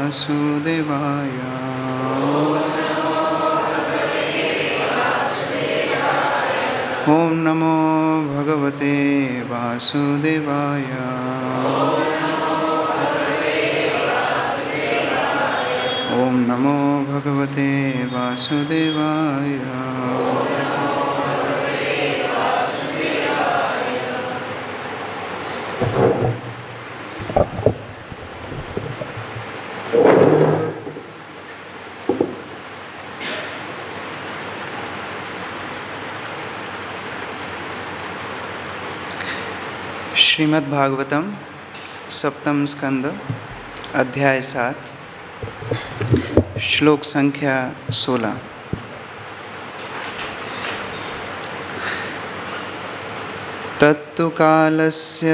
वासुदेवाय। ओम नमो भगवते वासुदेवाय। ओम नमो भगवते वासुदेवाय। श्रीमद् भागवतम सप्तम स्कंद अध्याय 7 श्लोक संख्या 16। तत्तु कालस्य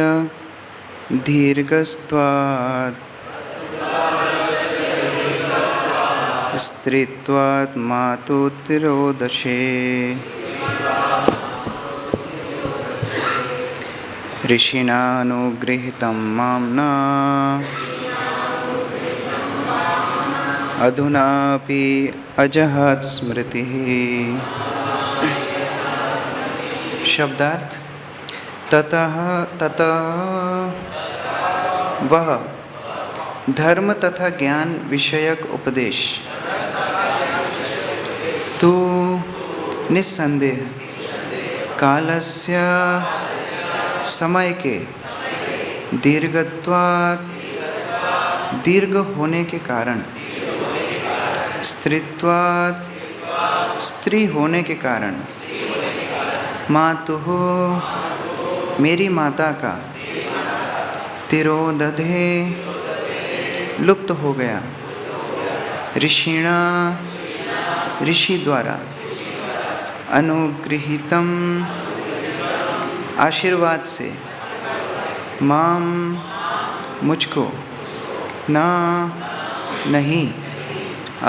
दीर्घस्त्वात् स्त्रीत्वात् मातुतिरोदशे ऋषिणानुगृहीतं माम्ना अधुनापि अजहत् स्मृतिः। शब्दार्थ ततः वह धर्म तथा ज्ञान विषयक उपदेश तू निस्संदेह कालस्य समय के दीर्घत्वात् दीर्घ होने के कारण स्त्रीत्वात् स्त्री होने के कारण मातुः मेरी माता का तिरोदधे लुप्त हो गया ऋषिणा ऋषि द्वारा अनुगृहीतम आशीर्वाद से माम मुझको ना नहीं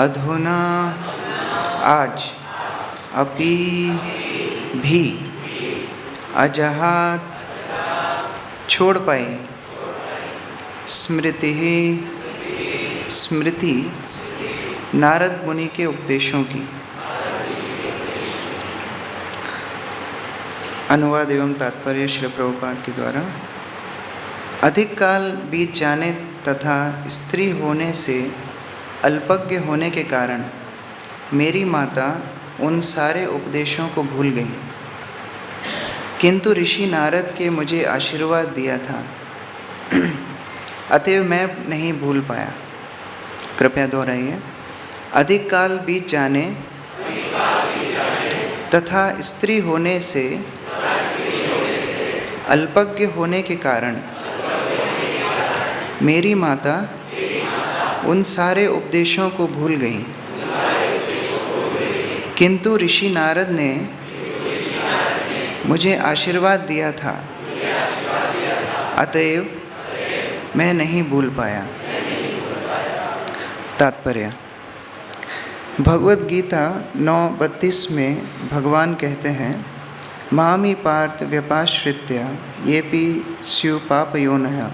अधुना आज अपि भी अजहात छोड़ पाए स्मृति स्मृति नारद मुनि के उपदेशों की। अनुवाद एवं तात्पर्य श्री प्रभुपाद के द्वारा। अधिक काल बीत जाने तथा स्त्री होने से अल्पज्ञ होने के कारण मेरी माता उन सारे उपदेशों को भूल गई, किंतु ऋषि नारद के मुझे आशीर्वाद दिया था, अतएव मैं नहीं भूल पाया। कृपया दोहराइए। अधिक काल बीत जाने तथा स्त्री होने से अल्पज्ञ होने के कारण मेरी माता उन सारे उपदेशों को भूल गई, किंतु ऋषि नारद ने मुझे आशीर्वाद दिया था, अतएव मैं नहीं भूल पाया। तात्पर्य। भगवद गीता 9:32 में भगवान कहते हैं, मामी पार्थ व्यपाश्रित्य येपि स्यु पापयोनयः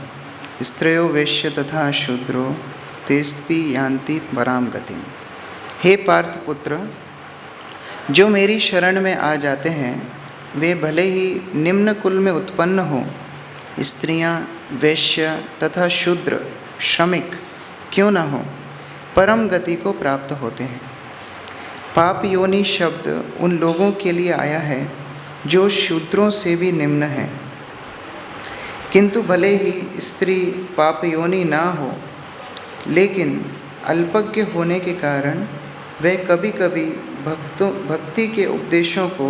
स्त्रयो वैश्य तथा शूद्रो तेस्पि यान्ति पराम गतिम्। हे पार्थ पुत्र, जो मेरी शरण में आ जाते हैं वे भले ही निम्न कुल में उत्पन्न हों, स्त्रियां, वैश्य तथा शूद्र श्रमिक क्यों न हो, परम गति को प्राप्त होते हैं। पाप योनि शब्द उन लोगों के लिए आया है जो शूद्रों से भी निम्न है, किंतु भले ही स्त्री पाप योनि ना हो, लेकिन अल्पज्ञ होने के कारण वह कभी कभी भक्ति के उपदेशों को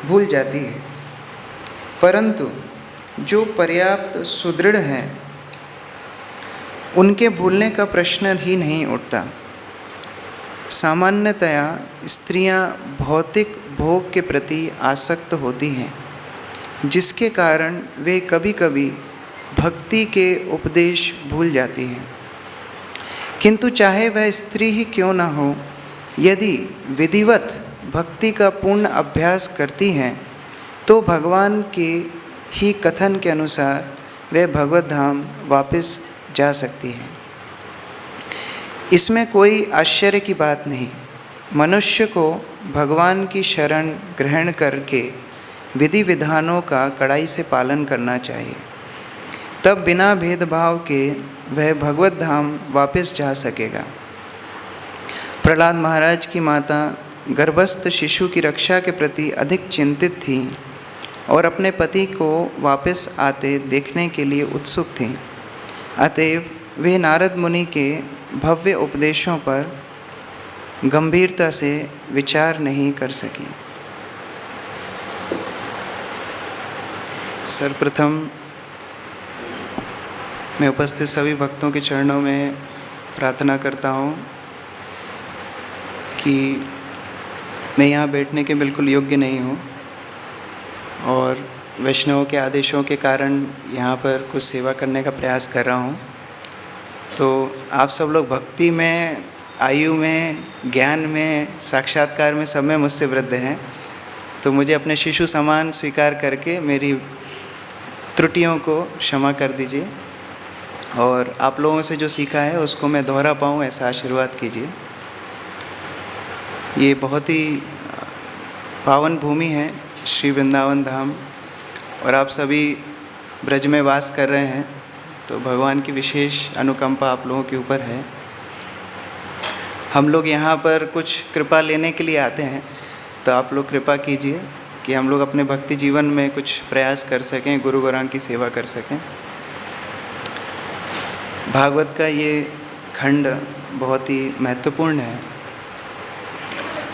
भूल जाती है, परंतु जो पर्याप्त सुदृढ़ हैं उनके भूलने का प्रश्न ही नहीं उठता। सामान्यतया स्त्रियां भौतिक भोग के प्रति आसक्त होती हैं, जिसके कारण वे कभी कभी भक्ति के उपदेश भूल जाती हैं। किंतु चाहे वह स्त्री ही क्यों न हो, यदि विधिवत भक्ति का पूर्ण अभ्यास करती हैं तो भगवान के ही कथन के अनुसार वे भगवत धाम वापस जा सकती हैं। इसमें कोई आश्चर्य की बात नहीं। मनुष्य को भगवान की शरण ग्रहण करके विधि विधानों का कड़ाई से पालन करना चाहिए, तब बिना भेदभाव के वह भगवत धाम वापस जा सकेगा। प्रहलाद महाराज की माता गर्भस्थ शिशु की रक्षा के प्रति अधिक चिंतित थी और अपने पति को वापस आते देखने के लिए उत्सुक थीं। अतएव वे नारद मुनि के भव्य उपदेशों पर गंभीरता से विचार नहीं कर सकी। सर्वप्रथम मैं उपस्थित सभी भक्तों के चरणों में प्रार्थना करता हूँ कि मैं यहाँ बैठने के बिल्कुल योग्य नहीं हूँ और वैष्णवों के आदेशों के कारण यहाँ पर कुछ सेवा करने का प्रयास कर रहा हूँ। तो आप सब लोग भक्ति में, आयु में, ज्ञान में, साक्षात्कार में सब में मुझसे वृद्ध हैं, तो मुझे अपने शिशु समान स्वीकार करके मेरी त्रुटियों को क्षमा कर दीजिए और आप लोगों से जो सीखा है उसको मैं दोहरा पाऊँ ऐसा आशीर्वाद कीजिए। ये बहुत ही पावन भूमि है श्री वृंदावन धाम और आप सभी ब्रज में वास कर रहे हैं, तो भगवान की विशेष अनुकंपा आप लोगों के ऊपर है। हम लोग यहाँ पर कुछ कृपा लेने के लिए आते हैं, तो आप लोग कृपा कीजिए कि हम लोग अपने भक्ति जीवन में कुछ प्रयास कर सकें, गुरु गौरांग की सेवा कर सकें। भागवत का ये खंड बहुत ही महत्वपूर्ण है।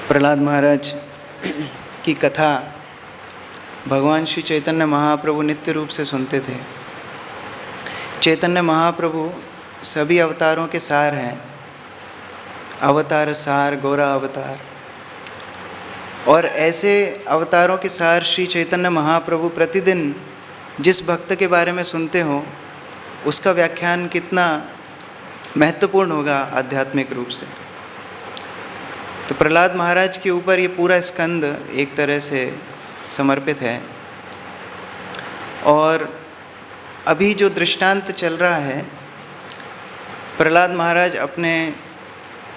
प्रहलाद महाराज की कथा भगवान श्री चैतन्य महाप्रभु नित्य रूप से सुनते थे। चैतन्य महाप्रभु सभी अवतारों के सार हैं, अवतार सार, गौरा अवतार। और ऐसे अवतारों के सार श्री चैतन्य महाप्रभु प्रतिदिन जिस भक्त के बारे में सुनते हो उसका व्याख्यान कितना महत्वपूर्ण होगा आध्यात्मिक रूप से। तो प्रहलाद महाराज के ऊपर ये पूरा स्कंद एक तरह से समर्पित है। और अभी जो दृष्टांत चल रहा है, प्रहलाद महाराज अपने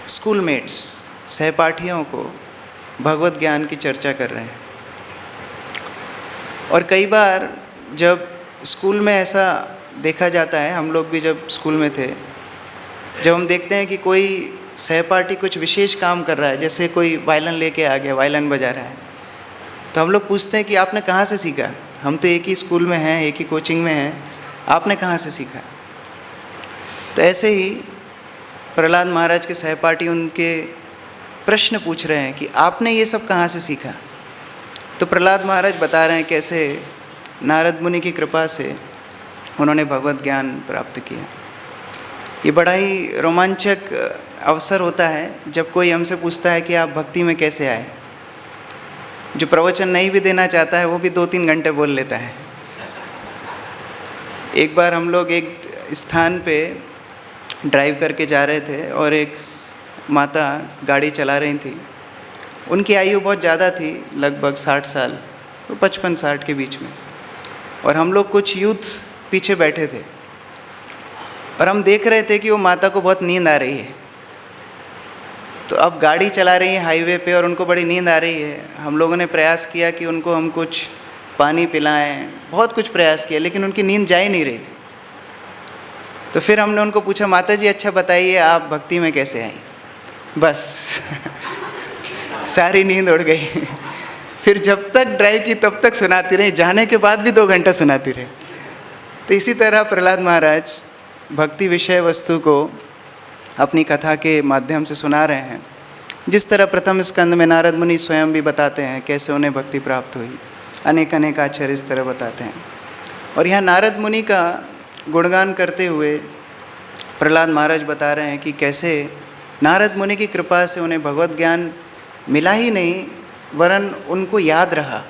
स्कूलमेट्स, सहपाठियों को भगवत ज्ञान की चर्चा कर रहे हैं। और कई बार जब स्कूल में ऐसा देखा जाता है, हम लोग भी जब स्कूल में थे, जब हम देखते हैं कि कोई सहपाठी कुछ विशेष काम कर रहा है, जैसे कोई वायलिन लेके आ गया, वायलिन बजा रहा है, तो हम लोग पूछते हैं कि आपने कहाँ से सीखा? हम तो एक ही स्कूल में हैं, एक ही कोचिंग में हैं, आपने कहाँ से सीखा? तो ऐसे ही प्रहलाद महाराज के सहपाठी उनके प्रश्न पूछ रहे हैं कि आपने ये सब कहाँ से सीखा? तो प्रहलाद महाराज बता रहे हैं कैसे नारद मुनि की कृपा से उन्होंने भगवत ज्ञान प्राप्त किया। ये बड़ा ही रोमांचक अवसर होता है जब कोई हमसे पूछता है कि आप भक्ति में कैसे आए। जो प्रवचन नहीं भी देना चाहता है वो भी 2-3 घंटे बोल लेता है। एक बार हम लोग एक स्थान पे ड्राइव करके जा रहे थे और एक माता गाड़ी चला रही थी। उनकी आयु बहुत ज़्यादा थी, लगभग 60 साल, तो 55-60 के बीच में। और हम लोग कुछ यूथ पीछे बैठे थे और हम देख रहे थे कि वो माता को बहुत नींद आ रही है। तो अब गाड़ी चला रही है हाईवे पे और उनको बड़ी नींद आ रही है। हम लोगों ने प्रयास किया कि उनको हम कुछ पानी पिलाएं, बहुत कुछ प्रयास किया, लेकिन उनकी नींद जा ही नहीं रही थी। तो फिर हमने उनको पूछा, माता जी अच्छा बताइए आप भक्ति में कैसे आई? बस सारी नींद उड़ गई। फिर जब तक ड्राइव की तब तक सुनाती रही, जाने के बाद भी 2 घंटा सुनाती रही। तो इसी तरह प्रहलाद महाराज भक्ति विषय वस्तु को अपनी कथा के माध्यम से सुना रहे हैं। जिस तरह प्रथम स्कंद में नारद मुनि स्वयं भी बताते हैं कैसे उन्हें भक्ति प्राप्त हुई, अनेक अनेक आचार्य इस तरह बताते हैं। और यहाँ नारद मुनि का गुणगान करते हुए प्रहलाद महाराज बता रहे हैं कि कैसे नारद मुनि की कृपा से उन्हें भगवत ज्ञान मिला ही नहीं वरन उनको याद रहा।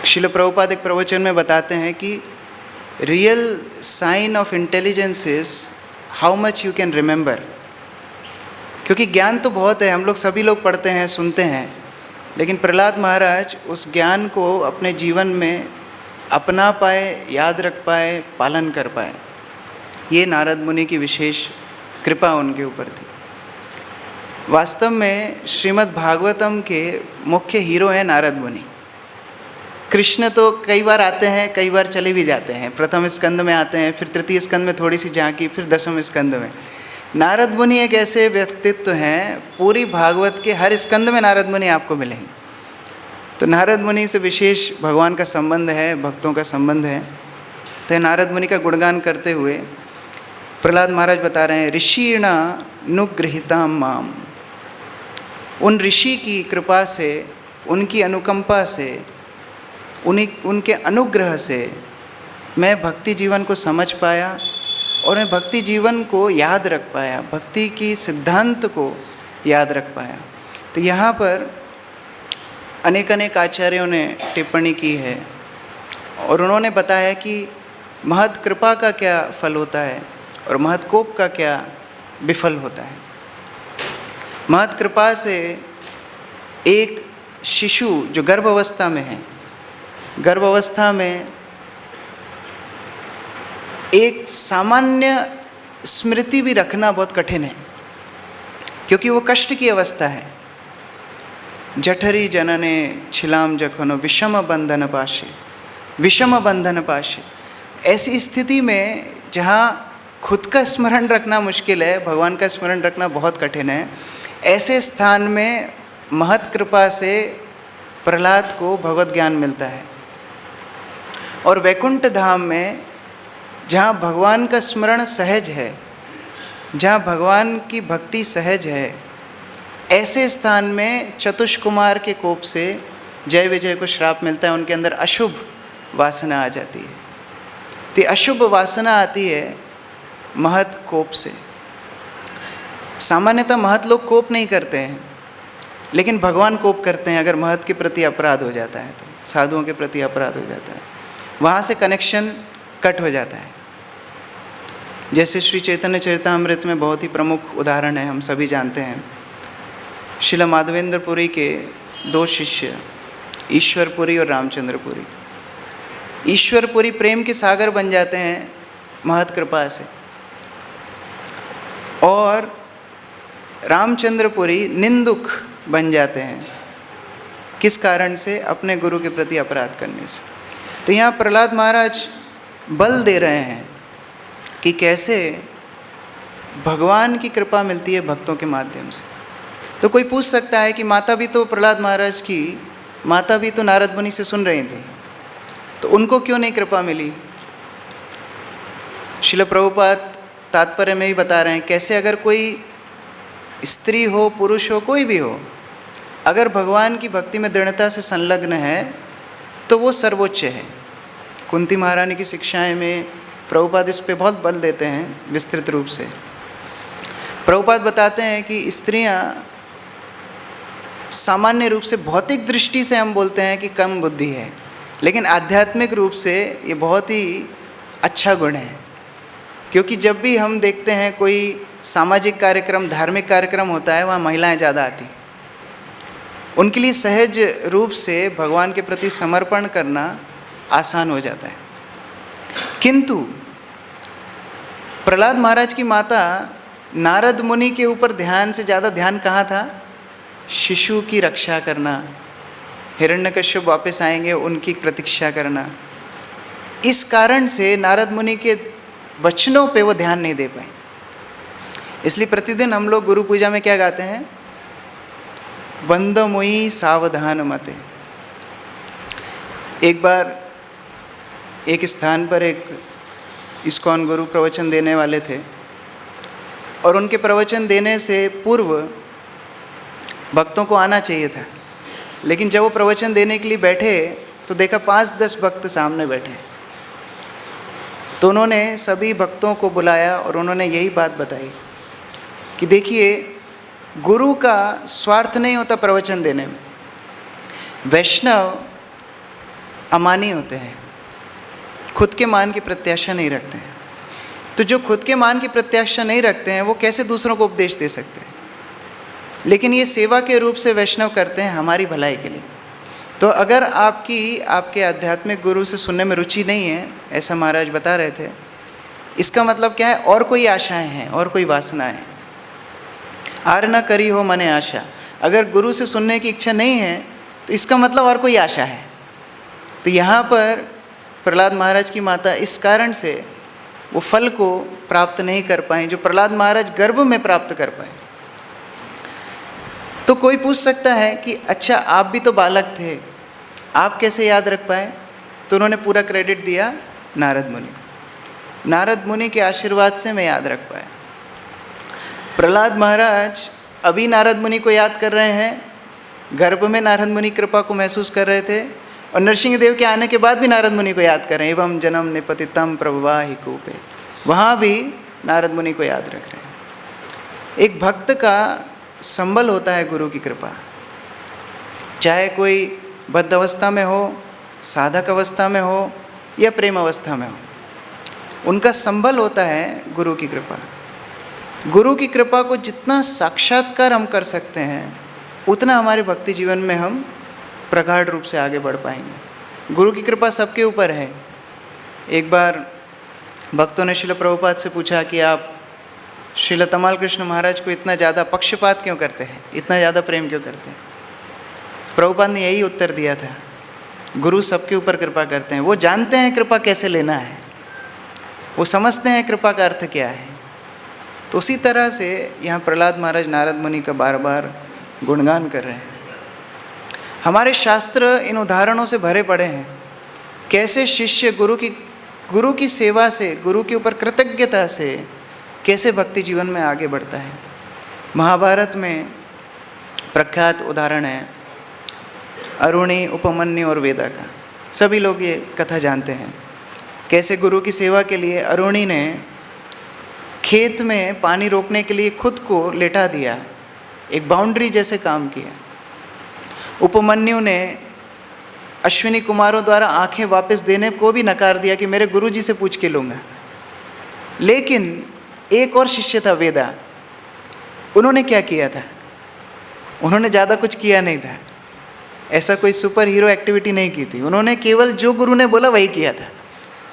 श्रील प्रभुपाद एक प्रवचन में बताते हैं कि real sign of intelligence is how much you can remember. क्योंकि ज्ञान तो बहुत है, हम लोग सभी लोग पढ़ते हैं, सुनते हैं, लेकिन प्रहलाद महाराज उस ज्ञान को अपने जीवन में अपना पाए, याद रख पाए, पालन कर पाए। ये नारद मुनि की विशेष कृपा उनके ऊपर थी। वास्तव में श्रीमद् भागवतम के मुख्य हीरो हैं नारद मुनि। कृष्ण तो कई बार आते हैं, कई बार चले भी जाते हैं। प्रथम स्कंद में आते हैं, फिर तृतीय स्कंद में थोड़ी सी झांकी, फिर दसम स्कंद में। नारद मुनि एक ऐसे व्यक्तित्व हैं, पूरी भागवत के हर स्कंद में नारद मुनि आपको मिलेंगे। तो नारद मुनि से विशेष भगवान का संबंध है, भक्तों का संबंध है। तो नारद मुनि का गुणगान करते हुए प्रहलाद महाराज बता रहे हैं, ऋषिणा नुगृहीताम माम। उन ऋषि की कृपा से, उनकी अनुकंपा से, उनके अनुग्रह से मैं भक्ति जीवन को समझ पाया और मैं भक्ति जीवन को याद रख पाया, भक्ति की सिद्धांत को याद रख पाया। तो यहाँ पर अनेक आचार्यों ने टिप्पणी की है और उन्होंने बताया कि महत् कृपा का क्या फल होता है और महत् कोप का क्या विफल होता है। महत् कृपा से एक शिशु जो गर्भावस्था में है, गर्भावस्था में एक सामान्य स्मृति भी रखना बहुत कठिन है, क्योंकि वो कष्ट की अवस्था है। जठरी जनने छिलाम जखनो विषम बंधन पाशे, विषम बंधन पाशे। ऐसी स्थिति में जहाँ खुद का स्मरण रखना मुश्किल है, भगवान का स्मरण रखना बहुत कठिन है, ऐसे स्थान में महत् कृपा से प्रहलाद को भगवत ज्ञान मिलता है। और वैकुंठ धाम में जहाँ भगवान का स्मरण सहज है, जहाँ भगवान की भक्ति सहज है, ऐसे स्थान में चतुष्कुमार के कोप से जय विजय को श्राप मिलता है। उनके अंदर अशुभ वासना आ जाती है। तो अशुभ वासना आती है महत् कोप से। सामान्यतः महत् लोग कोप नहीं करते हैं, लेकिन भगवान कोप करते हैं अगर महत् के प्रति अपराध हो जाता है, तो साधुओं के प्रति अपराध हो जाता है, वहाँ से कनेक्शन कट हो जाता है। जैसे श्री चैतन्य चरितामृत में बहुत ही प्रमुख उदाहरण है, हम सभी जानते हैं। श्रील माधवेंद्रपुरी के दो शिष्य, ईश्वरपुरी और रामचंद्रपुरी। ईश्वरपुरी प्रेम के सागर बन जाते हैं महत् कृपा से, और रामचंद्रपुरी निंदुक बन जाते हैं। किस कारण से? अपने गुरु के प्रति अपराध करने से। तो यहाँ प्रहलाद महाराज बल दे रहे हैं कि कैसे भगवान की कृपा मिलती है भक्तों के माध्यम से। तो कोई पूछ सकता है कि माता भी तो प्रहलाद महाराज की माता भी तो नारद मुनि से सुन रही थी, तो उनको क्यों नहीं कृपा मिली? श्रील प्रभुपाद तात्पर्य में ही बता रहे हैं, कैसे अगर कोई स्त्री हो, पुरुष हो, कोई भी हो, अगर भगवान की भक्ति में दृढ़ता से संलग्न है तो वो सर्वोच्च है। कुंती महारानी की शिक्षाएं में प्रभुपाद इस पे बहुत बल देते हैं विस्तृत रूप से। प्रभुपाद बताते हैं कि स्त्रियां सामान्य रूप से भौतिक दृष्टि से हम बोलते हैं कि कम बुद्धि है, लेकिन आध्यात्मिक रूप से ये बहुत ही अच्छा गुण है। क्योंकि जब भी हम देखते हैं कोई सामाजिक कार्यक्रम, धार्मिक कार्यक्रम होता है, वहाँ महिलाएं ज़्यादा आती। उनके लिए सहज रूप से भगवान के प्रति समर्पण करना आसान हो जाता है। किंतु प्रहलाद महाराज की माता नारद मुनि के ऊपर ध्यान से ज़्यादा ध्यान कहाँ था? शिशु की रक्षा करना, हिरण्यकश्यप वापस आएंगे उनकी प्रतीक्षा करना। इस कारण से नारद मुनि के वचनों पे वो ध्यान नहीं दे पाए। इसलिए प्रतिदिन हम लोग गुरु पूजा में क्या गाते हैं? बंदमुई सावधान मते। एक बार एक स्थान पर एक इस्कॉन गुरु प्रवचन देने वाले थे, और उनके प्रवचन देने से पूर्व भक्तों को आना चाहिए था, लेकिन जब वो प्रवचन देने के लिए बैठे तो देखा 5-10 भक्त सामने बैठे। तो उन्होंने सभी भक्तों को बुलाया और उन्होंने यही बात बताई कि देखिए, गुरु का स्वार्थ नहीं होता प्रवचन देने में। वैष्णव अमानी होते हैं, खुद के मान की प्रत्याशा नहीं रखते हैं। तो जो खुद के मान की प्रत्याशा नहीं रखते हैं, वो कैसे दूसरों को उपदेश दे सकते हैं? लेकिन ये सेवा के रूप से वैष्णव करते हैं हमारी भलाई के लिए। तो अगर आपके आध्यात्मिक गुरु से सुनने में रुचि नहीं है, ऐसा महाराज बता रहे थे, इसका मतलब क्या है? और कोई आशाएं हैं, और कोई वासनाएं हैं। आर न करी हो मने आशा, अगर गुरु से सुनने की इच्छा नहीं है तो इसका मतलब और कोई आशा है। तो यहाँ पर प्रहलाद महाराज की माता इस कारण से वो फल को प्राप्त नहीं कर पाए जो प्रहलाद महाराज गर्भ में प्राप्त कर पाए। तो कोई पूछ सकता है कि अच्छा आप भी तो बालक थे, आप कैसे याद रख पाए? तो उन्होंने पूरा क्रेडिट दिया नारद मुनि को। नारद मुनि के आशीर्वाद से मैं याद रख पाया। प्रहलाद महाराज अभी नारद मुनि को याद कर रहे हैं, गर्भ में नारद मुनि कृपा को महसूस कर रहे थे, और नरसिंह देव के आने के बाद भी नारद मुनि को याद कर रहे हैं। एवं जन्म निपतितम प्रवाहि कूपे, वहाँ भी नारद मुनि को याद रख रहे हैं। एक भक्त का संबल होता है गुरु की कृपा, चाहे कोई बद्ध अवस्था में हो, साधक अवस्था में हो या प्रेम अवस्था में हो, उनका संबल होता है गुरु की कृपा। गुरु की कृपा को जितना साक्षात्कार हम कर सकते हैं उतना हमारे भक्ति जीवन में हम प्रगाढ़ रूप से आगे बढ़ पाएंगे। गुरु की कृपा सबके ऊपर है। एक बार भक्तों ने श्रील प्रभुपाद से पूछा कि आप श्रील तमाल कृष्ण महाराज को इतना ज़्यादा पक्षपात क्यों करते हैं, इतना ज़्यादा प्रेम क्यों करते हैं? प्रभुपाद ने यही उत्तर दिया था, गुरु सबके ऊपर कृपा करते हैं, वो जानते हैं कृपा कैसे लेना है, वो समझते हैं कृपा का अर्थ क्या है। तो उसी तरह से यहाँ प्रहलाद महाराज नारद मुनि का बार बार गुणगान कर रहे हैं। हमारे शास्त्र इन उदाहरणों से भरे पड़े हैं, कैसे शिष्य गुरु की सेवा से, गुरु के ऊपर कृतज्ञता से कैसे भक्ति जीवन में आगे बढ़ता है। महाभारत में प्रख्यात उदाहरण है अरुणी, उपमन्यु और वेदा का। सभी लोग ये कथा जानते हैं, कैसे गुरु की सेवा के लिए अरुणी ने खेत में पानी रोकने के लिए खुद को लेटा दिया, एक बाउंड्री जैसे काम किया। उपमन्यु ने अश्विनी कुमारों द्वारा आंखें वापस देने को भी नकार दिया कि मेरे गुरुजी से पूछ के लूँगा। लेकिन एक और शिष्य था वेदा, उन्होंने क्या किया था? उन्होंने ज़्यादा कुछ किया नहीं था, ऐसा कोई सुपर हीरो एक्टिविटी नहीं की थी। उन्होंने केवल जो गुरु ने बोला वही किया था,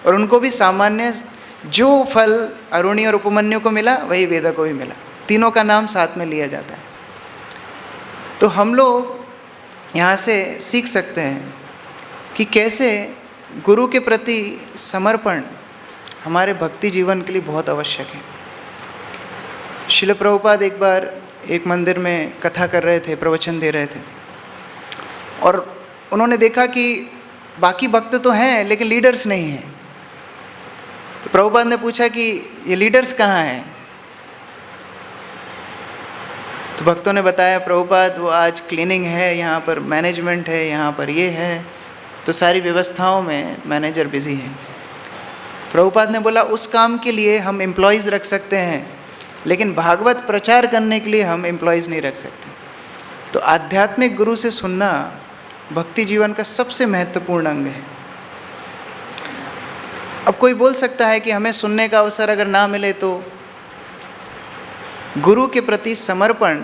और उनको भी सामान्य जो फल अरुणी और उपमन्यु को मिला वही वेदा को भी मिला। तीनों का नाम साथ में लिया जाता है। तो हम लोग यहाँ से सीख सकते हैं कि कैसे गुरु के प्रति समर्पण हमारे भक्ति जीवन के लिए बहुत आवश्यक है। श्रील प्रभुपाद एक बार एक मंदिर में कथा कर रहे थे, प्रवचन दे रहे थे, और उन्होंने देखा कि बाकी भक्त तो हैं लेकिन लीडर्स नहीं हैं। तो प्रभुपाद ने पूछा कि ये लीडर्स कहाँ हैं? तो भक्तों ने बताया, प्रभुपाद वो आज क्लीनिंग है, यहाँ पर मैनेजमेंट है, यहाँ पर ये है, तो सारी व्यवस्थाओं में मैनेजर बिजी है। प्रभुपाद ने बोला उस काम के लिए हम एम्प्लॉयज़ रख सकते हैं, लेकिन भागवत प्रचार करने के लिए हम एम्प्लॉयज़ नहीं रख सकते। तो आध्यात्मिक गुरु से सुनना भक्ति जीवन का सबसे महत्वपूर्ण अंग है। अब कोई बोल सकता है कि हमें सुनने का अवसर अगर ना मिले तो गुरु के प्रति समर्पण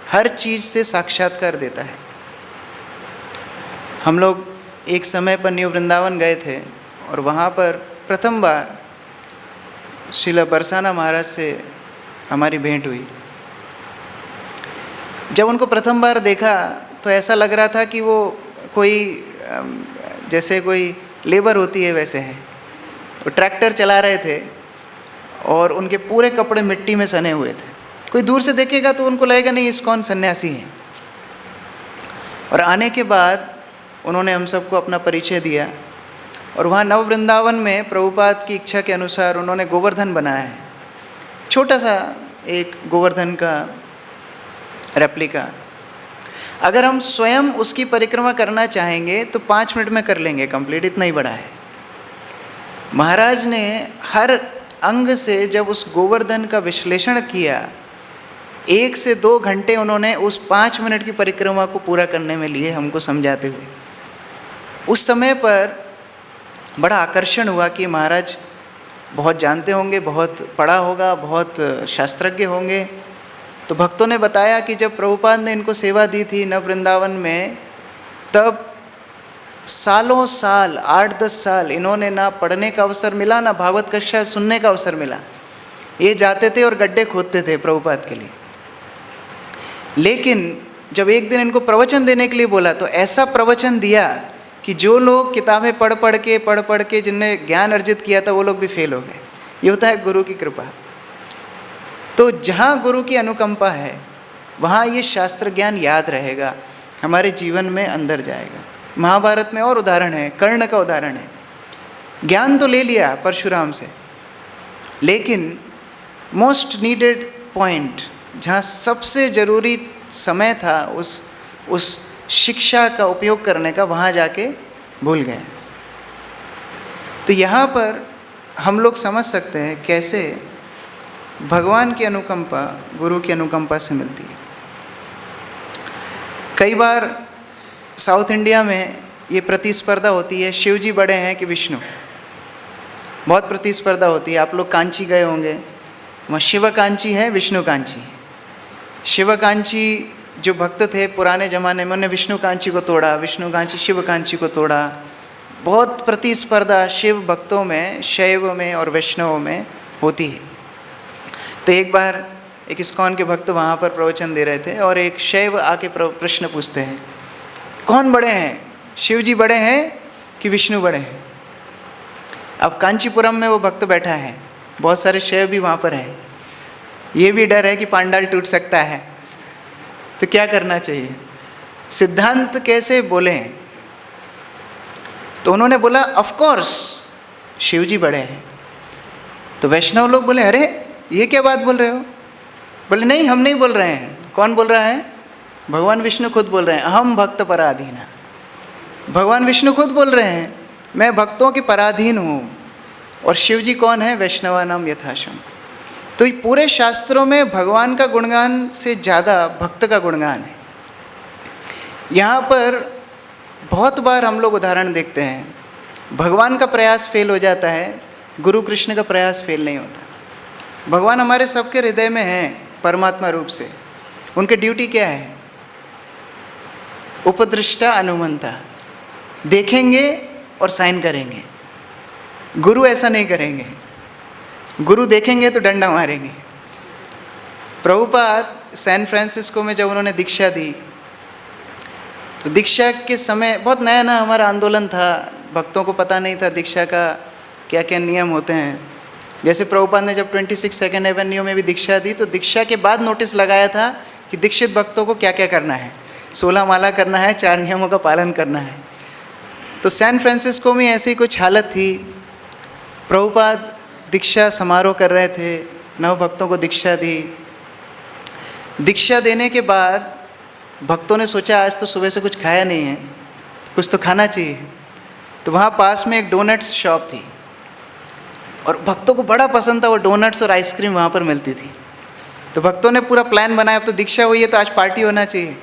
हर चीज़ से साक्षात्कार देता है। हम लोग एक समय पर न्यू वृंदावन गए थे और वहाँ पर प्रथम बार श्रील बरसाना महाराज से हमारी भेंट हुई। जब उनको प्रथम बार देखा तो ऐसा लग रहा था कि वो कोई जैसे कोई लेबर होती है वैसे है। वो ट्रैक्टर चला रहे थे और उनके पूरे कपड़े मिट्टी में सने हुए थे। कोई दूर से देखेगा तो उनको लगेगा नहीं इस्कॉन सन्यासी हैं। और आने के बाद उन्होंने हम सबको अपना परिचय दिया, और वहाँ नव वृंदावन में प्रभुपाद की इच्छा के अनुसार उन्होंने गोवर्धन बनाया है, छोटा सा एक गोवर्धन का रेप्लिका। अगर हम स्वयं उसकी परिक्रमा करना चाहेंगे तो 5 मिनट में कर लेंगे कंप्लीट, इतना ही बड़ा है। महाराज ने हर अंग से जब उस गोवर्धन का विश्लेषण किया, 1 से 2 घंटे उन्होंने उस 5 मिनट की परिक्रमा को पूरा करने में लिए, हमको समझाते हुए। उस समय पर बड़ा आकर्षण हुआ कि महाराज बहुत जानते होंगे, बहुत पढ़ा होगा, बहुत शास्त्रज्ञ होंगे। तो भक्तों ने बताया कि जब प्रभुपाद ने इनको सेवा दी थी नव वृंदावन में, तब सालों साल 8-10 साल इन्होंने ना पढ़ने का अवसर मिला, ना भागवत कक्षा सुनने का अवसर मिला। ये जाते थे और गड्ढे खोदते थे प्रभुपाद के लिए। लेकिन जब एक दिन इनको प्रवचन देने के लिए बोला तो ऐसा प्रवचन दिया कि जो लोग किताबें पढ़ पढ़ के जिनने ज्ञान अर्जित किया था वो लोग भी फेल हो गए। ये होता है गुरु की कृपा। तो जहाँ गुरु की अनुकंपा है वहाँ ये शास्त्र ज्ञान याद रहेगा, हमारे जीवन में अंदर जाएगा। महाभारत में और उदाहरण है, कर्ण का उदाहरण है। ज्ञान तो ले लिया परशुराम से, लेकिन मोस्ट नीडेड पॉइंट, जहाँ सबसे ज़रूरी समय था उस शिक्षा का उपयोग करने का, वहाँ जाके भूल गए। तो यहाँ पर हम लोग समझ सकते हैं कैसे भगवान की अनुकंपा गुरु की अनुकंपा से मिलती है। कई बार साउथ इंडिया में ये प्रतिस्पर्धा होती है, शिव जी बड़े हैं कि विष्णु, बहुत प्रतिस्पर्धा होती है। आप लोग कांची गए होंगे, वहाँ शिव कांची है, विष्णु कांची है। शिव कांची जो भक्त थे पुराने ज़माने में, उन्होंने विष्णु कांची को तोड़ा, विष्णु कांची शिव कांची को तोड़ा। बहुत प्रतिस्पर्धा शिव भक्तों में, शैव में और वैष्णव में होती है। तो एक बार एक इस्कॉन के भक्त वहाँ पर प्रवचन दे रहे थे और एक शैव आके प्रश्न पूछते हैं, कौन बड़े हैं, शिव जी बड़े हैं कि विष्णु बड़े हैं? अब कांचीपुरम में वो भक्त बैठा है, बहुत सारे शैव भी वहाँ पर हैं। ये भी डर है कि पांडाल टूट सकता है, तो क्या करना चाहिए, सिद्धांत कैसे बोले? तो उन्होंने बोला ऑफ कोर्स शिव जी बड़े हैं। तो वैष्णव लोग बोले अरे ये क्या बात बोल रहे हो? बोले नहीं, हम नहीं बोल रहे हैं। कौन बोल रहा है? भगवान विष्णु खुद बोल रहे हैं, अहम भक्त पराधीना। भगवान विष्णु खुद बोल रहे हैं मैं भक्तों के पराधीन हूँ। और शिव जी कौन है? वैष्णवानाम यथाश्रम। तो ये पूरे शास्त्रों में भगवान का गुणगान से ज़्यादा भक्त का गुणगान है। यहाँ पर बहुत बार हम लोग उदाहरण देखते हैं, भगवान का प्रयास फेल हो जाता है, गुरु कृष्ण का प्रयास फेल नहीं होता। भगवान हमारे सबके हृदय में हैं परमात्मा रूप से। उनकी ड्यूटी क्या है? उपदृष्टा अनुमंता, देखेंगे और साइन करेंगे। गुरु ऐसा नहीं करेंगे, गुरु देखेंगे तो डंडा मारेंगे। प्रभुपाद सैन फ्रांसिस्को में जब उन्होंने दीक्षा दी, तो दीक्षा के समय बहुत नया नया हमारा आंदोलन था, भक्तों को पता नहीं था दीक्षा का क्या क्या नियम होते हैं। जैसे प्रभुपाद ने जब 26 सेकेंड एवेन्यू में भी दीक्षा दी, तो दीक्षा के बाद नोटिस लगाया था कि दीक्षित भक्तों को क्या क्या करना है, 16 माला करना है, 4 नियमों का पालन करना है। तो सैन फ्रांसिस्को में ऐसी कुछ हालत थी, प्रभुपाद दीक्षा समारोह कर रहे थे, नव भक्तों को दीक्षा दी। दीक्षा देने के बाद भक्तों ने सोचा आज तो सुबह से कुछ खाया नहीं है, कुछ तो खाना चाहिए। तो वहाँ पास में एक डोनट्स शॉप थी और भक्तों को बड़ा पसंद था वो डोनट्स और आइसक्रीम वहाँ पर मिलती थी। तो भक्तों ने पूरा प्लान बनाया, अब तो दीक्षा हुई है तो आज पार्टी होना चाहिए।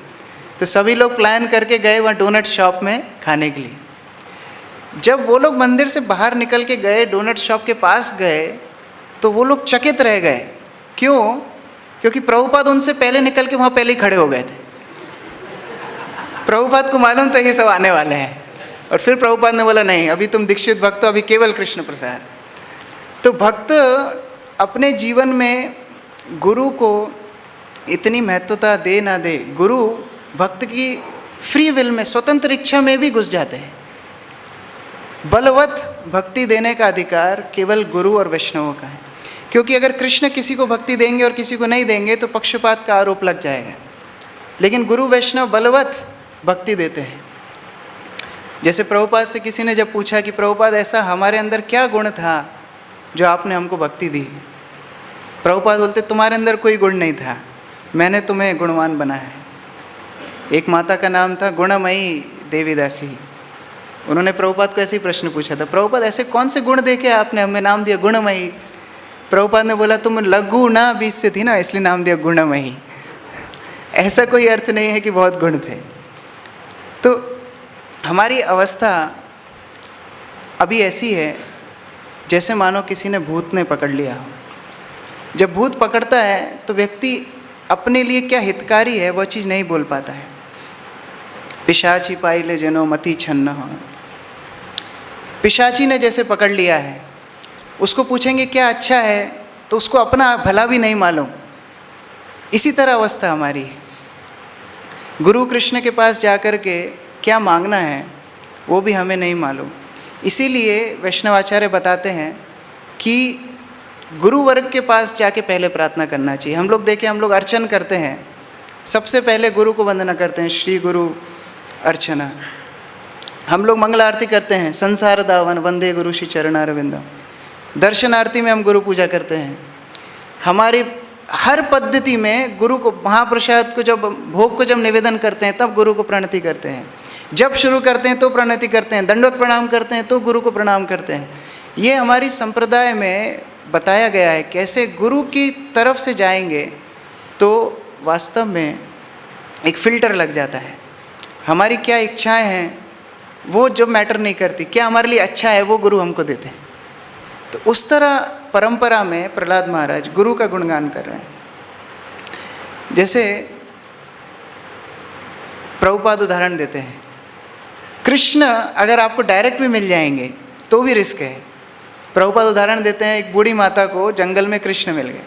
तो सभी लोग प्लान करके गए वहाँ डोनट शॉप में खाने के लिए। जब वो लोग मंदिर से बाहर निकल के गए, डोनट शॉप के पास गए, तो वो लोग चकित रह गए। क्यों? क्योंकि प्रभुपाद उनसे पहले निकल के वहाँ पहले ही खड़े हो गए थे। प्रभुपाद को मालूम था ये सब आने वाले हैं, और फिर प्रभुपाद ने बोला नहीं, अभी तुम दीक्षित भक्त हो, अभी केवल कृष्ण प्रसाद। तो भक्त अपने जीवन में गुरु को इतनी महत्वता दे ना दे, गुरु भक्त की फ्री विल में, स्वतंत्र इच्छा में भी घुस जाते हैं। बलवत भक्ति देने का अधिकार केवल गुरु और वैष्णवों का है, क्योंकि अगर कृष्ण किसी को भक्ति देंगे और किसी को नहीं देंगे तो पक्षपात का आरोप लग जाएगा। लेकिन गुरु वैष्णव बलवत भक्ति देते हैं। जैसे प्रभुपाद से किसी ने जब पूछा कि प्रभुपाद ऐसा हमारे अंदर क्या गुण था जो आपने हमको भक्ति दी? प्रभुपाद बोलते तुम्हारे अंदर कोई गुण नहीं था, मैंने तुम्हें गुणवान बनाया है। एक माता का नाम था गुणमयी देवी दासी। उन्होंने प्रभुपाद को ऐसे ही प्रश्न पूछा था, प्रभुपाद ऐसे कौन से गुण देके आपने हमें नाम दिया गुणमयी? प्रभुपाद ने बोला तुम लघु ना बीच से थी ना, इसलिए नाम दिया गुणमयी। ऐसा कोई अर्थ नहीं है कि बहुत गुण थे। तो हमारी अवस्था अभी ऐसी है जैसे मानो किसी ने भूत ने पकड़ लिया हो। जब भूत पकड़ता है तो व्यक्ति अपने लिए क्या हितकारी है वह चीज़ नहीं बोल पाता है। पिशाची पाई ले जनो मति छन्न हो, पिशाची ने जैसे पकड़ लिया है, उसको पूछेंगे क्या अच्छा है तो उसको अपना भला भी नहीं मालूम। इसी तरह अवस्था हमारी है। गुरु कृष्ण के पास जाकर के क्या मांगना है वो भी हमें नहीं मालूम। इसीलिए वैष्णवाचार्य बताते हैं कि गुरु वर्ग के पास जाके पहले प्रार्थना करना चाहिए। हम लोग देखें, हम लोग अर्चन करते हैं, सबसे पहले गुरु को वंदना करते हैं, श्री गुरु अर्चना। हम लोग मंगल आरती करते हैं, संसार दावन वंदे गुरु श्री चरणारविंदम। दर्शन आरती में हम गुरु पूजा करते हैं। हमारी हर पद्धति में गुरु को महाप्रसाद को जब भोग को जब निवेदन करते हैं तब गुरु को प्रणति करते हैं। जब शुरू करते हैं तो प्रणति करते हैं, दंडवत प्रणाम करते हैं तो गुरु को प्रणाम करते हैं। ये हमारी संप्रदाय में बताया गया है कैसे गुरु की तरफ से जाएंगे तो वास्तव में एक फ़िल्टर लग जाता है। हमारी क्या इच्छाएं हैं वो जो मैटर नहीं करती, क्या हमारे लिए अच्छा है वो गुरु हमको देते हैं। तो उस तरह परंपरा में प्रहलाद महाराज गुरु का गुणगान कर रहे हैं। जैसे प्रभुपाद उदाहरण देते हैं, कृष्ण अगर आपको डायरेक्ट भी मिल जाएंगे तो भी रिस्क है। प्रभुपाद उदाहरण देते हैं, एक बूढ़ी माता को जंगल में कृष्ण मिल गए।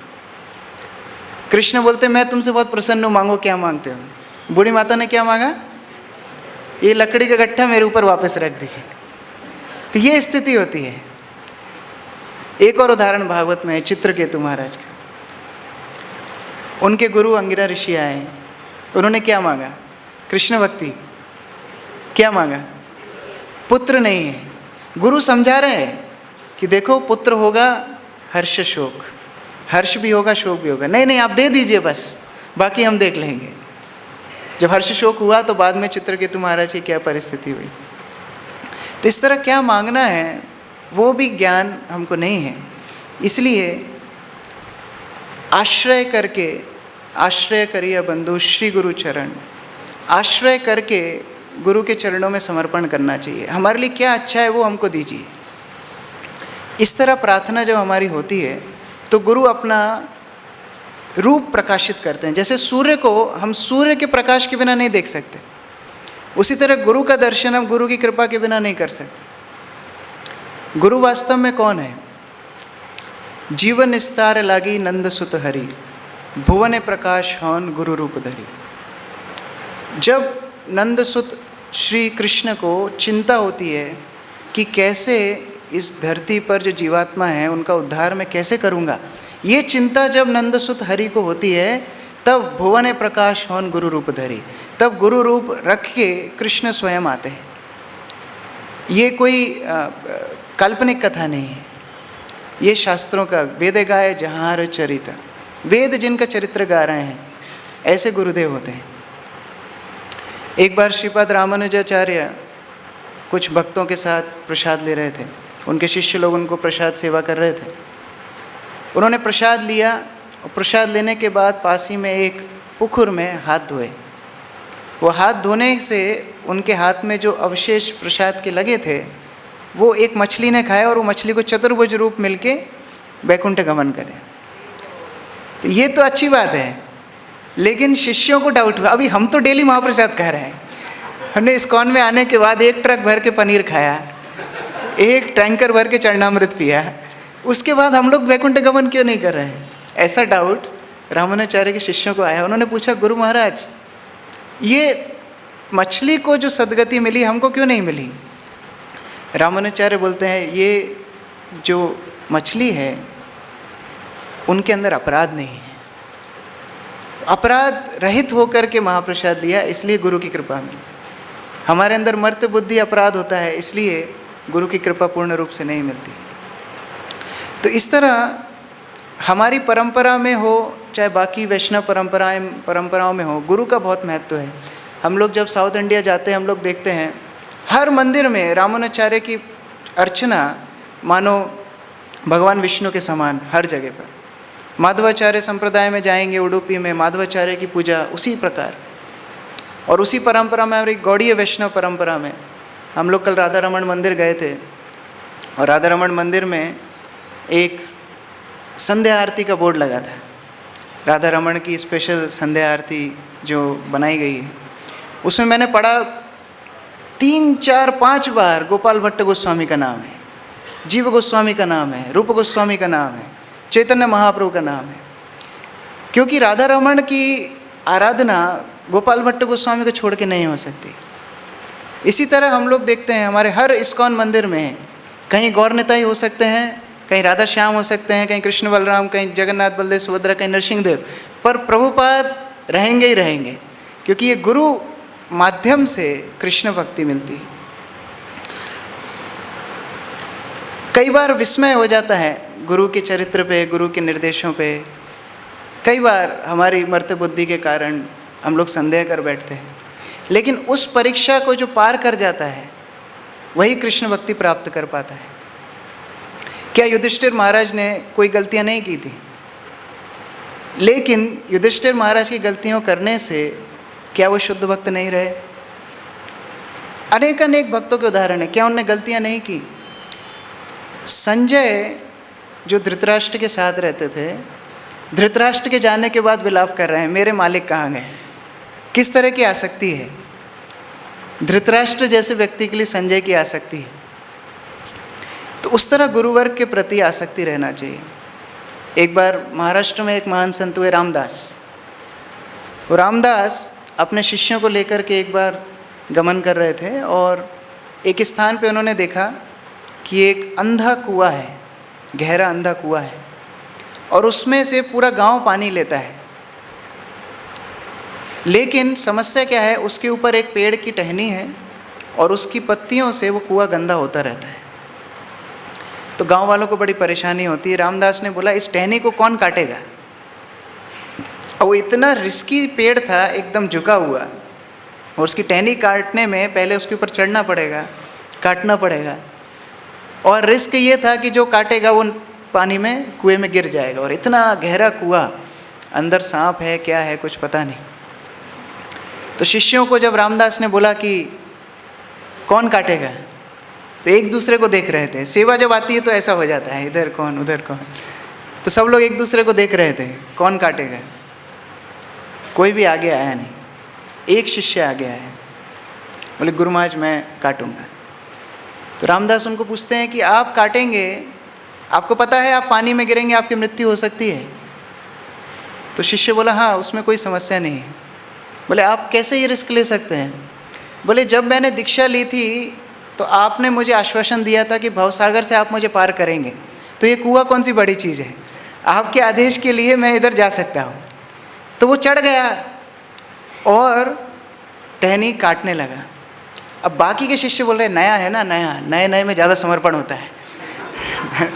कृष्ण बोलते मैं तुमसे बहुत प्रसन्न हूँ, मांगो क्या मांगते हो। बूढ़ी माता ने क्या मांगा, ये लकड़ी का गट्ठा मेरे ऊपर वापस रख दीजिए। तो ये स्थिति होती है। एक और उदाहरण भागवत में है, चित्रकेतु महाराज का। उनके गुरु अंगिरा ऋषि आए, उन्होंने क्या मांगा, कृष्ण भक्ति। क्या मांगा, पुत्र नहीं है। गुरु समझा रहे हैं कि देखो पुत्र होगा हर्ष शोक, हर्ष भी होगा शोक भी होगा, नहीं नहीं आप दे दीजिए बस, बाकी हम देख लेंगे। जब हर्ष शोक हुआ तो बाद में चित्रकेतु महाराज की क्या परिस्थिति हुई। तो इस तरह क्या मांगना है वो भी ज्ञान हमको नहीं है। इसलिए आश्रय करके, आश्रय करिए बंधु श्री गुरु चरण, आश्रय करके गुरु के चरणों में समर्पण करना चाहिए। हमारे लिए क्या अच्छा है वो हमको दीजिए। इस तरह प्रार्थना जब हमारी होती है तो गुरु अपना रूप प्रकाशित करते हैं। जैसे सूर्य को हम सूर्य के प्रकाश के बिना नहीं देख सकते, उसी तरह गुरु का दर्शन हम गुरु की कृपा के बिना नहीं कर सकते। गुरु वास्तव में कौन है, जीवन निस्तार लागी नंद सुत हरि, भुवन प्रकाश हौन गुरु रूप धरी। जब नंद सुत श्री कृष्ण को चिंता होती है कि कैसे इस धरती पर जो जीवात्मा है उनका उद्धार मैं कैसे करूँगा, ये चिंता जब नंद सुत हरि को होती है तब भुवन प्रकाश हौन गुरु रूप धरी, तब गुरु रूप रख के कृष्ण स्वयं आते हैं। ये कोई काल्पनिक कथा नहीं है, ये शास्त्रों का वेद गाय जहाँ चरित, वेद जिनका चरित्र गा रहे हैं ऐसे गुरुदेव होते हैं। एक बार श्रीपाद रामानुजाचार्य कुछ भक्तों के साथ प्रसाद ले रहे थे, उनके शिष्य लोग उनको प्रसाद सेवा कर रहे थे। उन्होंने प्रसाद लिया और प्रसाद लेने के बाद पास ही में एक पुकुर में हाथ धोए। वो हाथ धोने से उनके हाथ में जो अवशेष प्रसाद के लगे थे वो एक मछली ने खाया और वो मछली को चतुर्भुज रूप मिलके वैकुंठ गमन करे। तो ये तो अच्छी बात है, लेकिन शिष्यों को डाउट हुआ, अभी हम तो डेली महाप्रसाद खा रहे हैं, हमने इस्कॉन में आने के बाद एक ट्रक भर के पनीर खाया, एक टैंकर भर के चरणामृत पिया, उसके बाद हम लोग वैकुंठ गमन क्यों नहीं कर रहे हैं। ऐसा डाउट रामानुजाचार्य के शिष्यों को आया। उन्होंने पूछा, गुरु महाराज ये मछली को जो सदगति मिली हमको क्यों नहीं मिली। रामानुजाचार्य बोलते हैं ये जो मछली है उनके अंदर अपराध नहीं है, अपराध रहित होकर के महाप्रसाद लिया, इसलिए गुरु की कृपा मिली। हमारे अंदर मर्त्य बुद्धि अपराध होता है, इसलिए गुरु की कृपा पूर्ण रूप से नहीं मिलती। तो इस तरह हमारी परंपरा में हो चाहे बाकी वैष्णव परंपराओं में हो, गुरु का बहुत महत्व है। हम लोग जब साउथ इंडिया जाते हैं हम लोग देखते हैं हर मंदिर में रामानुजाचार्य की अर्चना मानो भगवान विष्णु के समान, हर जगह पर। माधवाचार्य संप्रदाय में जाएंगे उडुपी में, माधवाचार्य की पूजा उसी प्रकार। और उसी परंपरा में हमारी गौड़ीय वैष्णव परंपरा में हम लोग कल राधा रमण मंदिर गए थे और राधा रमण मंदिर में एक संध्या आरती का बोर्ड लगा था, राधा रमण की स्पेशल संध्या आरती जो बनाई गई है। उसमें मैंने पढ़ा 3, 4, 5 बार गोपाल भट्ट गोस्वामी का नाम है, जीव गोस्वामी का नाम है, रूप गोस्वामी का नाम है, चैतन्य महाप्रभु का नाम है, क्योंकि राधा रमण की आराधना गोपाल भट्ट गोस्वामी को छोड़ के नहीं हो सकती। इसी तरह हम लोग देखते हैं हमारे हर इस्कॉन मंदिर में कहीं गौर निताई हो सकते हैं, कहीं राधा श्याम हो सकते हैं, कहीं कृष्ण बलराम, कहीं जगन्नाथ बलदेव सुभद्रा, कहीं नरसिंहदेव, पर प्रभुपाद रहेंगे ही रहेंगे, क्योंकि ये गुरु माध्यम से कृष्ण भक्ति मिलती है। कई बार विस्मय हो जाता है गुरु के चरित्र पे, गुरु के निर्देशों पे। कई बार हमारी मर्त बुद्धि के कारण हम लोग संदेह कर बैठते हैं, लेकिन उस परीक्षा को जो पार कर जाता है वही कृष्ण भक्ति प्राप्त कर पाता है। क्या युधिष्ठिर महाराज ने कोई गलतियां नहीं की थी? लेकिन युधिष्ठिर महाराज की गलतियों करने से क्या वो शुद्ध भक्त नहीं रहे? अनेक अनेक भक्तों के उदाहरण है, क्या उनने गलतियां नहीं की? संजय जो धृतराष्ट्र के साथ रहते थे, धृतराष्ट्र के जाने के बाद विलाप कर रहे हैं, मेरे मालिक कहाँ गए? किस तरह की आसक्ति है? धृतराष्ट्र जैसे व्यक्ति के लिए संजय की आसक्ति है। तो उस तरह गुरुवर्ग के प्रति आसक्ति रहना चाहिए। एक बार महाराष्ट्र में एक महान संत हुए रामदास। वो रामदास अपने शिष्यों को लेकर के एक बार गमन कर रहे थे और एक स्थान पे उन्होंने देखा कि एक अंधा कुआं है, गहरा अंधा कुआं है, और उसमें से पूरा गांव पानी लेता है। लेकिन समस्या क्या है, उसके ऊपर एक पेड़ की टहनी है और उसकी पत्तियों से वो कुआं गंदा होता रहता है। तो गांव वालों को बड़ी परेशानी होती है। रामदास ने बोला, इस टहनी को कौन काटेगा? और वो इतना रिस्की पेड़ था, एकदम झुका हुआ, और उसकी टहनी काटने में पहले उसके ऊपर चढ़ना पड़ेगा, काटना पड़ेगा, और रिस्क ये था कि जो काटेगा वो पानी में, कुएं में गिर जाएगा। और इतना गहरा कुआं, अंदर सांप है क्या है कुछ पता नहीं। तो शिष्यों को जब रामदास ने बोला कि कौन काटेगा, तो एक दूसरे को देख रहे थे। सेवा जब आती है तो ऐसा हो जाता है, इधर कौन उधर कौन, तो सब लोग एक दूसरे को देख रहे थे कौन काटेगा। कोई भी आगे आया नहीं। एक शिष्य आगे आया, बोले गुरु महाराज मैं काटूंगा। तो रामदास उनको पूछते हैं कि आप काटेंगे, आपको पता है आप पानी में गिरेंगे, आपकी मृत्यु हो सकती है? तो शिष्य बोला हाँ, उसमें कोई समस्या नहीं है। बोले आप कैसे ये रिस्क ले सकते हैं? बोले जब मैंने दीक्षा ली थी तो आपने मुझे आश्वासन दिया था कि भवसागर से आप मुझे पार करेंगे, तो ये कुआं कौन सी बड़ी चीज़ है, आपके आदेश के लिए मैं इधर जा सकता हूँ। तो वो चढ़ गया और टहनी काटने लगा। अब बाकी के शिष्य बोल रहे नया है ना, नए नए में ज़्यादा समर्पण होता है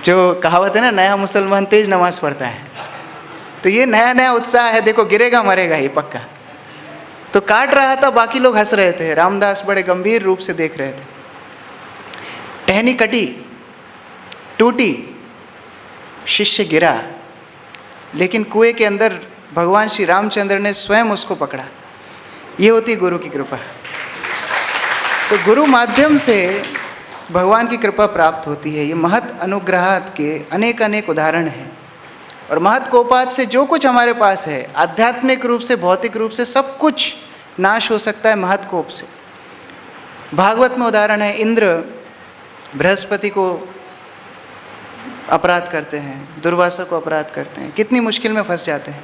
जो कहावत है ना, नया मुसलमान तेज नमाज पढ़ता है। तो ये नया नया उत्साह है, देखो गिरेगा मरेगा ये पक्का। तो काट रहा था, बाकी लोग हंस रहे थे, रामदास बड़े गंभीर रूप से देख रहे थे। टहनी कटी, टूटी, शिष्य गिरा, लेकिन कुएं के अंदर भगवान श्री रामचंद्र ने स्वयं उसको पकड़ा। ये होती गुरु की कृपा। तो गुरु माध्यम से भगवान की कृपा प्राप्त होती है। ये महत अनुग्रहात के अनेक अनेक उदाहरण हैं। और महत कोपात से जो कुछ हमारे पास है, आध्यात्मिक रूप से, भौतिक रूप से, सब कुछ नाश हो सकता है महत कोप से। भागवत में उदाहरण है, इंद्र बृहस्पति को अपराध करते हैं, दुर्वासा को अपराध करते हैं, कितनी मुश्किल में फंस जाते हैं।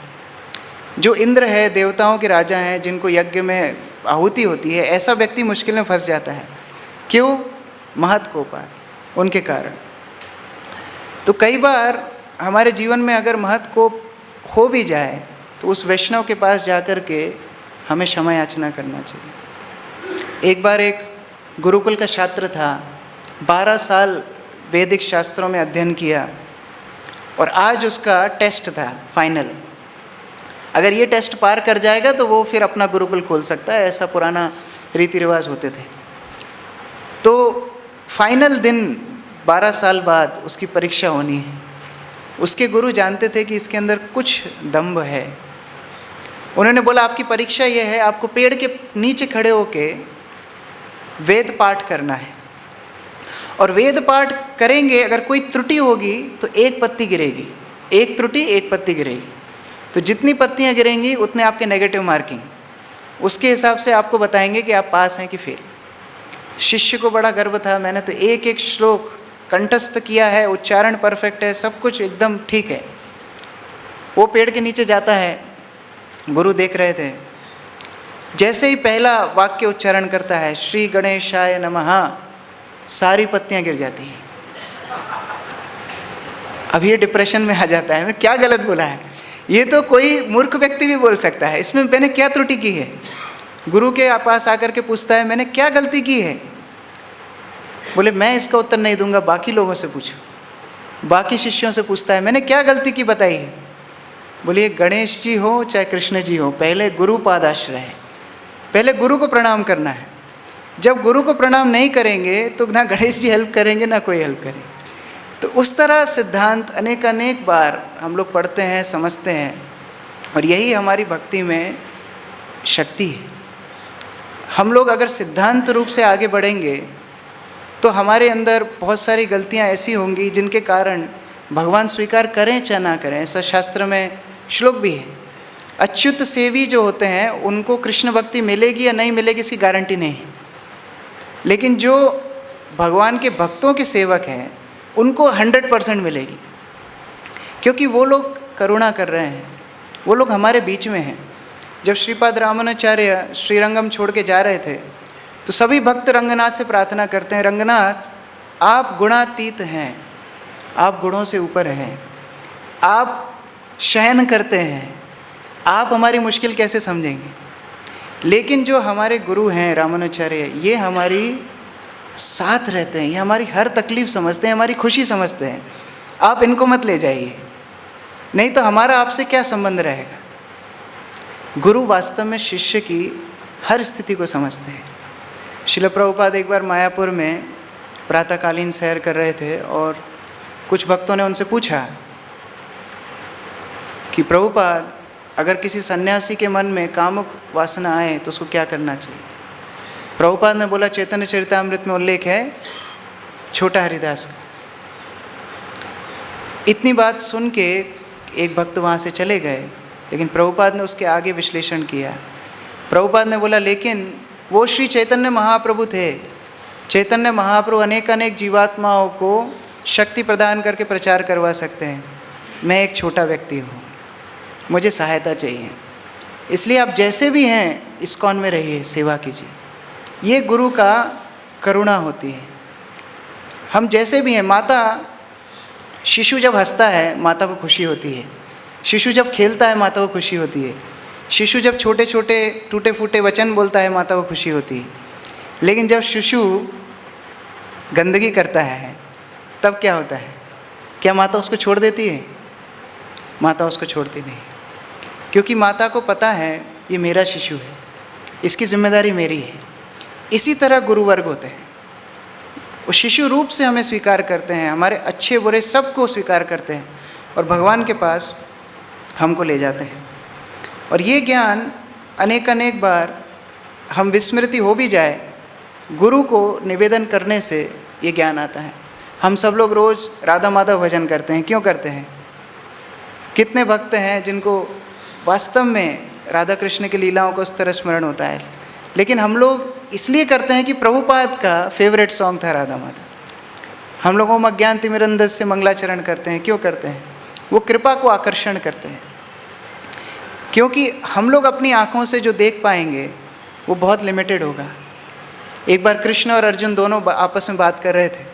जो इंद्र है, देवताओं के राजा हैं, जिनको यज्ञ में आहुति होती है, ऐसा व्यक्ति मुश्किल में फंस जाता है। क्यों? महत कोपात, उनके कारण। तो कई बार हमारे जीवन में अगर महत कोप हो भी जाए तो उस वैष्णव के पास जाकर के हमें क्षमा याचना करना चाहिए। एक बार एक गुरुकुल का छात्र था, 12 साल वैदिक शास्त्रों में अध्ययन किया और आज उसका टेस्ट था फाइनल। अगर ये टेस्ट पार कर जाएगा तो वो फिर अपना गुरुकुल खोल सकता है, ऐसा पुराना रीति रिवाज होते थे। तो फाइनल दिन 12 साल बाद उसकी परीक्षा होनी है। उसके गुरु जानते थे कि इसके अंदर कुछ दम्भ है। उन्होंने बोला आपकी परीक्षा ये है, आपको पेड़ के नीचे खड़े होके वेद पाठ करना है, और वेद पाठ करेंगे, अगर कोई त्रुटि होगी तो एक पत्ती गिरेगी, एक त्रुटि एक पत्ती गिरेगी। तो जितनी पत्तियां गिरेंगी उतने आपके नेगेटिव मार्किंग, उसके हिसाब से आपको बताएंगे कि आप पास हैं कि फेल। शिष्य को बड़ा गर्व था, मैंने तो एक एक श्लोक कंठस्थ किया है, उच्चारण परफेक्ट है, सब कुछ एकदम ठीक है। वो पेड़ के नीचे जाता है, गुरु देख रहे थे, जैसे ही पहला वाक्य उच्चारण करता है, श्री गणेशाय नमः, सारी पत्तियां गिर जाती हैं। अब ये डिप्रेशन में आ जाता है, मैं क्या गलत बोला है, ये तो कोई मूर्ख व्यक्ति भी बोल सकता है, इसमें मैंने क्या त्रुटि की है। गुरु के पास आकर के पूछता है, मैंने क्या गलती की है। बोले मैं इसका उत्तर नहीं दूंगा, बाकी लोगों से पूछो। बाकी शिष्यों से पूछता है, मैंने क्या गलती की बताई है। बोलिए गणेश जी हो चाहे कृष्ण जी हो, पहले गुरु पादाश्रय है, पहले गुरु को प्रणाम करना है। जब गुरु को प्रणाम नहीं करेंगे तो ना गणेश जी हेल्प करेंगे ना कोई हेल्प करेंगे। तो उस तरह सिद्धांत अनेक बार हम लोग पढ़ते हैं, समझते हैं, और यही हमारी भक्ति में शक्ति है। हम लोग अगर सिद्धांत रूप से आगे बढ़ेंगे तो हमारे अंदर बहुत सारी गलतियां ऐसी होंगी जिनके कारण भगवान स्वीकार करें चाहे ना करें। ऐसा शास्त्र में श्लोक भी है, अच्युत सेवी जो होते हैं उनको कृष्ण भक्ति मिलेगी या नहीं मिलेगी इसकी गारंटी नहीं है, लेकिन जो भगवान के भक्तों के सेवक हैं उनको 100% मिलेगी, क्योंकि वो लोग करुणा कर रहे हैं, वो लोग हमारे बीच में हैं। जब श्रीपाद रामानुचार्य श्रीरंगम छोड़ के जा रहे थे तो सभी भक्त रंगनाथ से प्रार्थना करते हैं, रंगनाथ आप गुणातीत हैं, आप गुणों से ऊपर हैं, आप शयन करते हैं, आप हमारी मुश्किल कैसे समझेंगे। लेकिन जो हमारे गुरु हैं रामानुचार्य, ये हमारी साथ रहते हैं, ये हमारी हर तकलीफ़ समझते हैं, हमारी खुशी समझते हैं। आप इनको मत ले जाइए, नहीं तो हमारा आपसे क्या संबंध रहेगा। गुरु वास्तव में शिष्य की हर स्थिति को समझते हैं। श्रील प्रभुपाद एक बार मायापुर में प्रातःकालीन सैर कर रहे थे और कुछ भक्तों ने उनसे पूछा कि प्रभुपाद अगर किसी सन्यासी के मन में कामुक वासना आए तो उसको क्या करना चाहिए। प्रभुपाद ने बोला, चैतन्य चरितामृत में उल्लेख है छोटा हरिदास का। इतनी बात सुन के एक भक्त वहाँ से चले गए, लेकिन प्रभुपाद ने उसके आगे विश्लेषण किया। प्रभुपाद ने बोला, लेकिन वो श्री चैतन्य महाप्रभु थे, चैतन्य महाप्रभु अनेक जीवात्माओं को शक्ति प्रदान करके प्रचार करवा सकते हैं। मैं एक छोटा व्यक्ति हूँ, मुझे सहायता चाहिए, इसलिए आप जैसे भी हैं इस्कॉन में रहिए, सेवा कीजिए। ये गुरु का करुणा होती है। हम जैसे भी हैं, माता शिशु जब हंसता है माता को खुशी होती है, शिशु जब खेलता है माता को खुशी होती है, शिशु जब छोटे छोटे टूटे फूटे वचन बोलता है माता को खुशी होती है। लेकिन जब शिशु गंदगी करता है तब क्या होता है, क्या माता उसको छोड़ देती है? माता उसको छोड़ती नहीं, क्योंकि माता को पता है ये मेरा शिशु है, इसकी जिम्मेदारी मेरी है। इसी तरह गुरु वर्ग होते हैं, वो शिशु रूप से हमें स्वीकार करते हैं, हमारे अच्छे बुरे सबको स्वीकार करते हैं और भगवान के पास हमको ले जाते हैं। और ये ज्ञान अनेक बार हम विस्मृति हो भी जाए, गुरु को निवेदन करने से ये ज्ञान आता है। हम सब लोग रोज़ राधा माधव भजन करते हैं, क्यों करते हैं? कितने भक्त हैं जिनको वास्तव में राधा कृष्ण की लीलाओं को उस तरह स्मरण होता है, लेकिन हम लोग इसलिए करते हैं कि प्रभुपाद का फेवरेट सॉन्ग था राधा माधव। हम लोगों में अज्ञान तिमिरंधस से मंगलाचरण करते हैं, क्यों करते हैं? वो कृपा को आकर्षण करते हैं, क्योंकि हम लोग अपनी आँखों से जो देख पाएंगे वो बहुत लिमिटेड होगा। एक बार कृष्ण और अर्जुन दोनों आपस में बात कर रहे थे।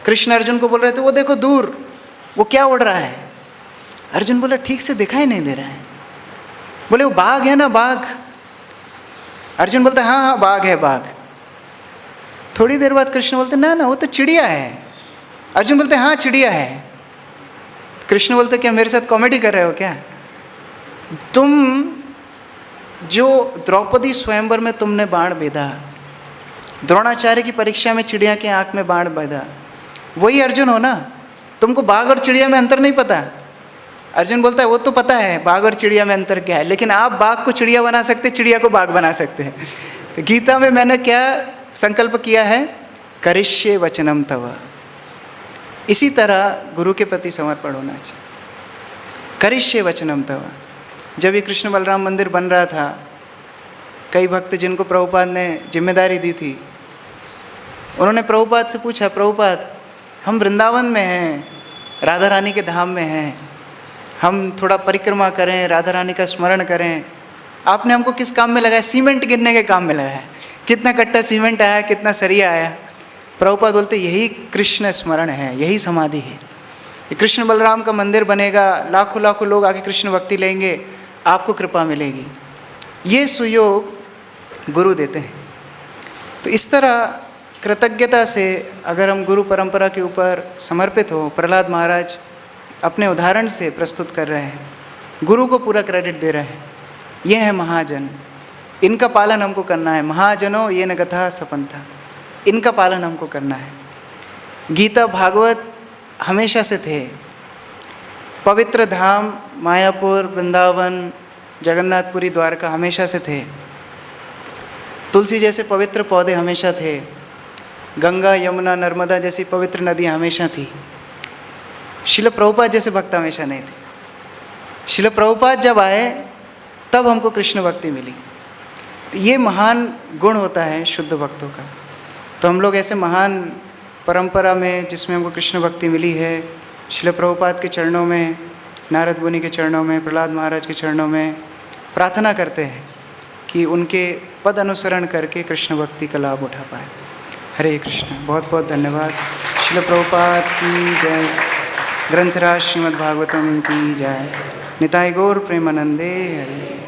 कृष्ण अर्जुन को बोल रहे थे, वो देखो दूर वो क्या उड़ रहा है। अर्जुन बोला, ठीक से दिखाई नहीं दे रहा है। बोले, वो बाघ है ना, बाघ। अर्जुन बोलता, हाँ हाँ बाघ है, बाघ। थोड़ी देर बाद कृष्ण बोलते, ना ना वो तो चिड़िया है। अर्जुन बोलते, हाँ चिड़िया है। कृष्ण बोलते, क्या मेरे साथ कॉमेडी कर रहे हो क्या? तुम जो द्रौपदी स्वयंवर में तुमने बाण बेधा, द्रोणाचार्य की परीक्षा में चिड़िया के आँख में बाण बेधा, वही अर्जुन हो ना। तुमको बाघ और चिड़िया में अंतर नहीं पता? अर्जुन बोलता है, वो तो पता है बाघ और चिड़िया में अंतर क्या है, लेकिन आप बाघ को चिड़िया बना सकते, चिड़िया को बाघ बना सकते हैं। तो गीता में मैंने क्या संकल्प किया है? करिष्ये वचनम तव। इसी तरह गुरु के प्रति समर्पण होना चाहिए। करिष्ये वचनम तव। जब ये कृष्ण बलराम मंदिर बन रहा था, कई भक्त जिनको प्रभुपाद ने जिम्मेदारी दी थी, उन्होंने प्रभुपाद से पूछा, प्रभुपाद हम वृंदावन में हैं, राधा रानी के धाम में हैं, हम थोड़ा परिक्रमा करें, राधा रानी का स्मरण करें, आपने हमको किस काम में लगाया? सीमेंट गिरने के काम में लगाया। कितना कट्टा सीमेंट आया, कितना सरिया आया? प्रभुपाद बोलते यही कृष्ण स्मरण है, यही समाधि है। ये कृष्ण बलराम का मंदिर बनेगा, लाखों लाखों लोग आके कृष्ण भक्ति लेंगे, आपको कृपा मिलेगी। ये सुयोग गुरु देते हैं। तो इस तरह कृतज्ञता से अगर हम गुरु परंपरा के ऊपर समर्पित हो, प्रहलाद महाराज अपने उदाहरण से प्रस्तुत कर रहे हैं, गुरु को पूरा क्रेडिट दे रहे हैं। ये है महाजन, इनका पालन हमको करना है। महाजनों ये न गथा सपंथा, इनका पालन हमको करना है। गीता भागवत हमेशा से थे। पवित्र धाम मायापुर, वृंदावन, जगन्नाथपुरी, द्वारका हमेशा से थे। तुलसी जैसे पवित्र पौधे हमेशा थे। गंगा, यमुना, नर्मदा जैसी पवित्र नदियाँ हमेशा थी। शिल प्रभुपाद जैसे भक्त हमेशा नहीं थे। शिल प्रभुपाद जब आए तब हमको कृष्ण भक्ति मिली। तो ये महान गुण होता है शुद्ध भक्तों का। तो हम लोग ऐसे महान परंपरा में जिसमें हमको कृष्ण भक्ति मिली है, शिल प्रभुपाद के चरणों में, नारद मुनि के चरणों में, प्रहलाद महाराज के चरणों में प्रार्थना करते हैं कि उनके पद अनुसरण करके कृष्ण भक्ति का लाभ उठा पाए। हरे कृष्ण। बहुत बहुत धन्यवाद। शिल प्रभुपाद की जय। ग्रंथराज श्रीमद् भागवतम की जय। निताई गौर प्रेमानंदे हरे।